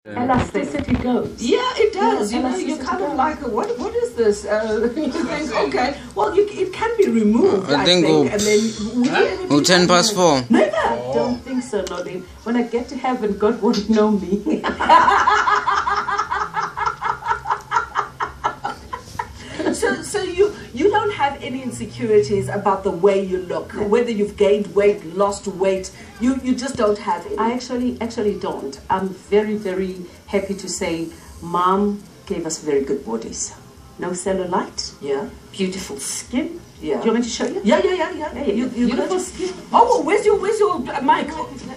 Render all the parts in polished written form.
Elasticity goes. Yeah, it does. Yeah, you know, you're kind of goes. like, what is this? You think, okay, well, it can be removed, I think. And then we 10 past 4. Never. I don't think so, Nolene. When I get to heaven, God won't know me. So you don't have any insecurities about the way you look, whether you've gained weight, lost weight. You just don't have any. I actually don't. I'm very, very happy to say Mom gave us very good bodies. No cellulite. Yeah. Beautiful skin. Yeah. Do you want me to show you? Yeah. Beautiful skin. Oh, where's your mic?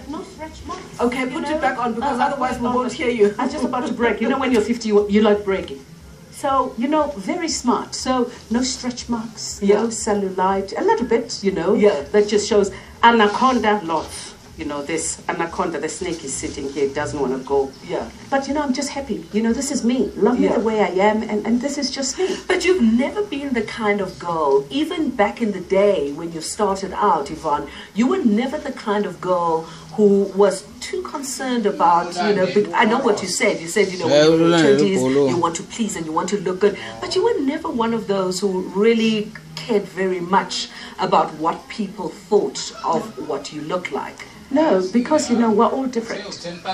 No stretch marks. Okay, put it back on because otherwise we won't hear you. I'm just about to break. You know when you're 50, you like breaking. So, you know, very smart. So, no stretch marks, no cellulite, a little bit, you know. Yeah. That just shows anaconda lots. You know, this anaconda, the snake is sitting here, doesn't want to go. Yeah. But, you know, I'm just happy. You know, this is me. Love me the way I am, and this is just me. But you've never been the kind of girl, even back in the day when you started out, Yvonne, you were never the kind of girl who was too concerned about, you know, I know what you said. You said, you know, when you're in your 20s, you want to please and you want to look good. But you were never one of those who really cared very much about what people thought of what you look like. No, because, you know, we're all different.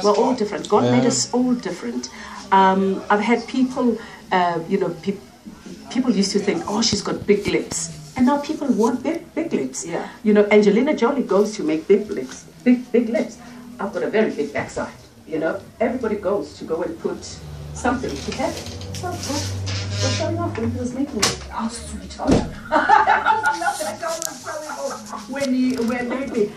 We're all different. God made us all different. I've had people, you know, people used to think, oh, she's got big lips. And now people want big lips. Yeah. You know, Angelina Jolie goes to make big lips. Big lips. I've got a very big backside. You know, everybody goes to go and put something to have it. So, what's showing off when he was making it? Oh, sweetheart. When maybe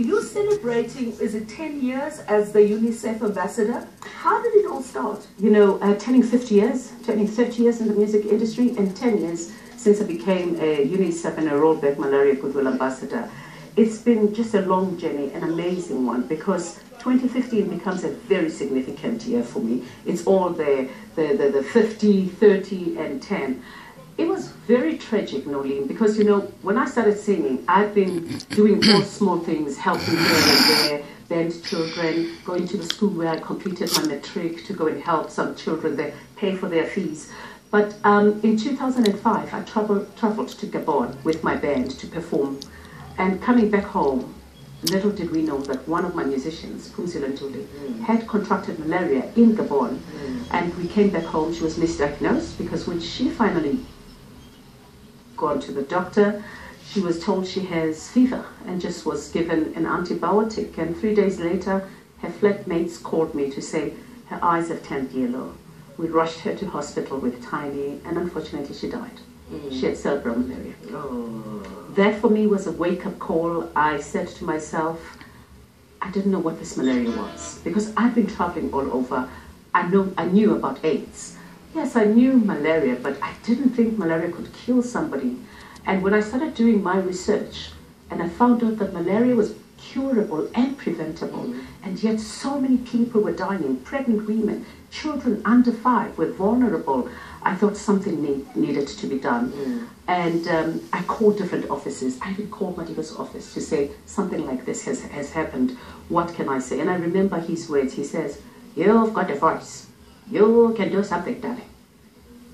you're celebrating, is it 10 years as the UNICEF ambassador? How did it all start? You know, turning 30 years in the music industry, and 10 years since I became a UNICEF and a Rollback Malaria Goodwill Ambassador. It's been just a long journey, an amazing one, because 2015 becomes a very significant year for me. It's all the 50, 30, and 10. It was very tragic, Nolene, because, you know, when I started singing, I've been doing all small things, helping here and there, band children, going to the school where I completed my matric to go and help some children there, pay for their fees. But in 2005, I traveled to Gabon with my band to perform. And coming back home, little did we know that one of my musicians, Phumzile Ntuli, had contracted malaria in Gabon. And we came back home, she was misdiagnosed, because when she finally gone to the doctor, she was told she has fever and just was given an antibiotic. And 3 days later, her flatmates called me to say her eyes have turned yellow. We rushed her to hospital with Tiny, and unfortunately she died. She had cerebral malaria. That for me was a wake-up call. I said to myself, I didn't know what this malaria was, because I've been traveling all over. I knew about AIDS. Yes, I knew malaria, but I didn't think malaria could kill somebody. And when I started doing my research, and I found out that malaria was curable and preventable, and yet so many people were dying, pregnant women, children under 5 were vulnerable, I thought something needed to be done. And I called different offices. I even called Madiba's office to say something like this has happened. What can I say? And I remember his words. He says, you've got a voice. You can do something, darling.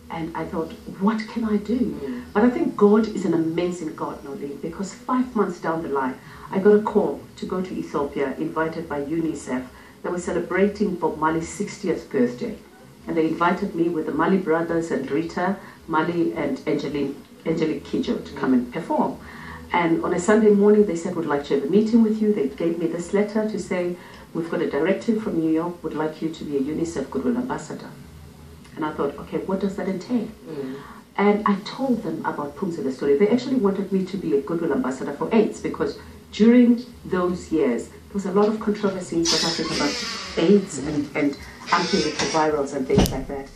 And I thought, what can I do? But I think God is an amazing God, Nolene, because 5 months down the line, I got a call to go to Ethiopia, invited by UNICEF. They were celebrating Bob Marley's 60th birthday. And they invited me with the Mali brothers and Rita, Mali and Angelique Kidjo to come and perform. And on a Sunday morning, they said, we'd like to have a meeting with you. They gave me this letter to say, we've got a directive from New York, would like you to be a UNICEF Goodwill Ambassador. And I thought, okay, what does that entail? And I told them about Phumzile's story. They actually wanted me to be a Goodwill Ambassador for AIDS, because during those years, there was a lot of controversy in South Africa about AIDS and antiretrovirals and things like that.